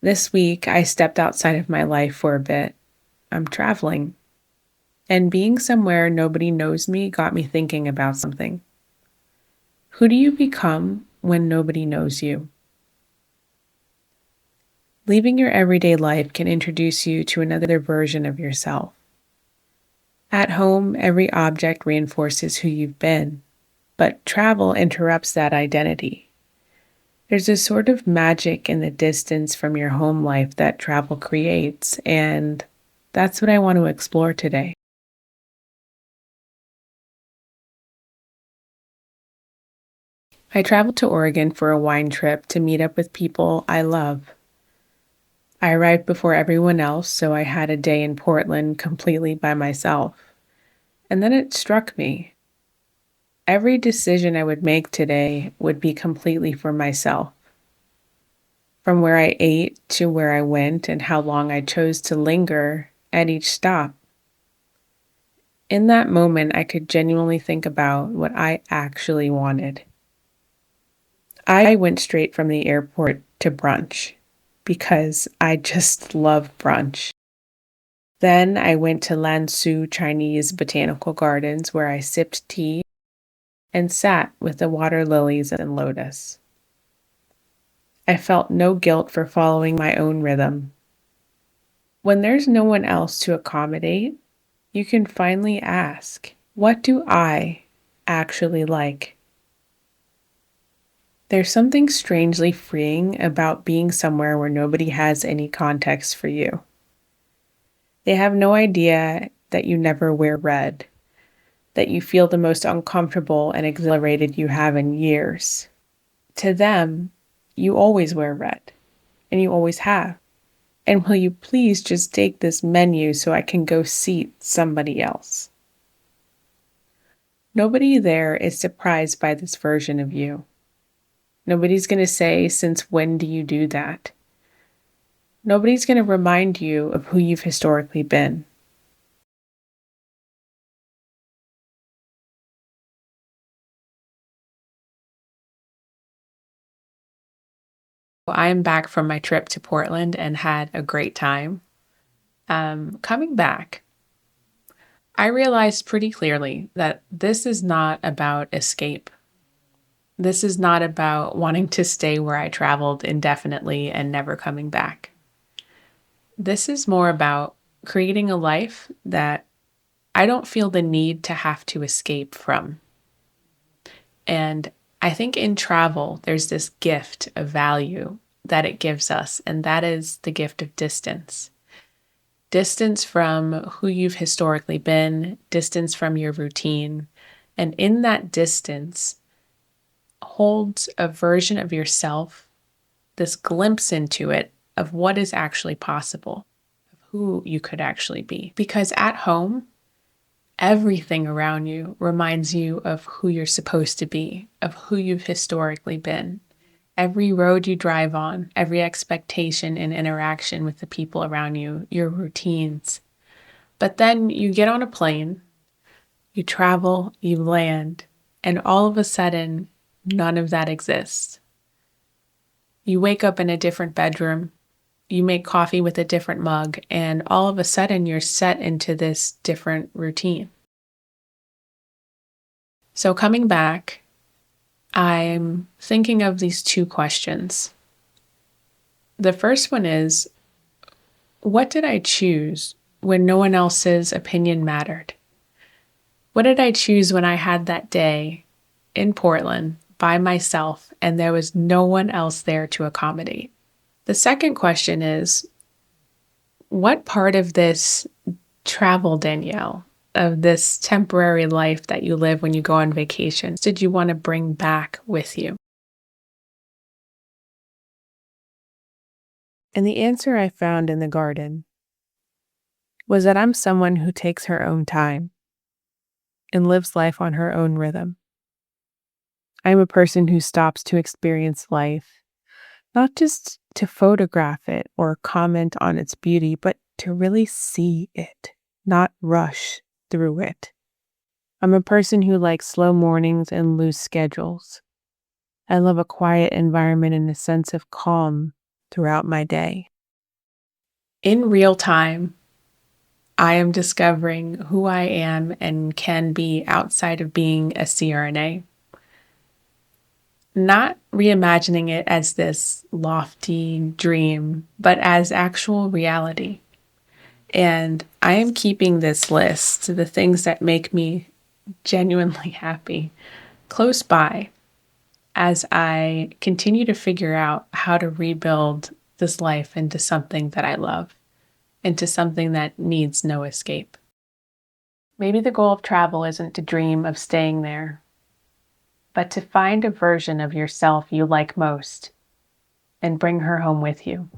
This week, I stepped outside of my life for a bit. I'm traveling, and being somewhere nobody knows me got me thinking about something. Who do you become when nobody knows you? Leaving your everyday life can introduce you to another version of yourself. At home, every object reinforces who you've been, but travel interrupts that identity. There's a sort of magic in the distance from your home life that travel creates, and that's what I want to explore today. I traveled to Oregon for a wine trip to meet up with people I love. I arrived before everyone else, so I had a day in Portland completely by myself. And then it struck me. Every decision I would make today would be completely for myself. From where I ate to where I went and how long I chose to linger at each stop. In that moment, I could genuinely think about what I actually wanted. I went straight from the airport to brunch because I just love brunch. Then I went to Lansu Chinese Botanical Gardens where I sipped tea and sat with the water lilies and lotus. I felt no guilt for following my own rhythm. When there's no one else to accommodate, you can finally ask, what do I actually like? There's something strangely freeing about being somewhere where nobody has any context for you. They have no idea that you never wear red, that you feel the most uncomfortable and exhilarated you have in years. To them, you always wear red, and you always have. And will you please just take this menu so I can go seat somebody else? Nobody there is surprised by this version of you. Nobody's going to say, since when do you do that? Nobody's going to remind you of who you've historically been. I'm back from my trip to Portland and had a great time. Coming back, I realized pretty clearly that this is not about escape. This is not about wanting to stay where I traveled indefinitely and never coming back. This is more about creating a life that I don't feel the need to have to escape from. And I think in travel, there's this gift of value that it gives us, and that is the gift of distance. Distance from who you've historically been, distance from your routine. And in that distance holds a version of yourself, this glimpse into it of what is actually possible, of who you could actually be. Because at home, everything around you reminds you of who you're supposed to be, of who you've historically been. Every road you drive on, every expectation and interaction with the people around you, your routines. But then you get on a plane, you travel, you land, and all of a sudden, none of that exists. You wake up in a different bedroom, you make coffee with a different mug, and all of a sudden you're set into this different routine. So coming back, I'm thinking of these two questions. The first one is, what did I choose when no one else's opinion mattered? What did I choose when I had that day in Portland by myself and there was no one else there to accommodate? The second question is, what part of this travel, Danielle, of this temporary life that you live when you go on vacation, did you want to bring back with you? And the answer I found in the garden was that I'm someone who takes her own time and lives life on her own rhythm. I'm a person who stops to experience life, not just to photograph it or comment on its beauty, but to really see it, not rush through it. I'm a person who likes slow mornings and loose schedules. I love a quiet environment and a sense of calm throughout my day. In real time, I am discovering who I am and can be outside of being a CRNA. Not reimagining it as this lofty dream, but as actual reality. And I am keeping this list, the things that make me genuinely happy, close by as I continue to figure out how to rebuild this life into something that I love, into something that needs no escape. Maybe the goal of travel isn't to dream of staying there, but to find a version of yourself you like most and bring her home with you.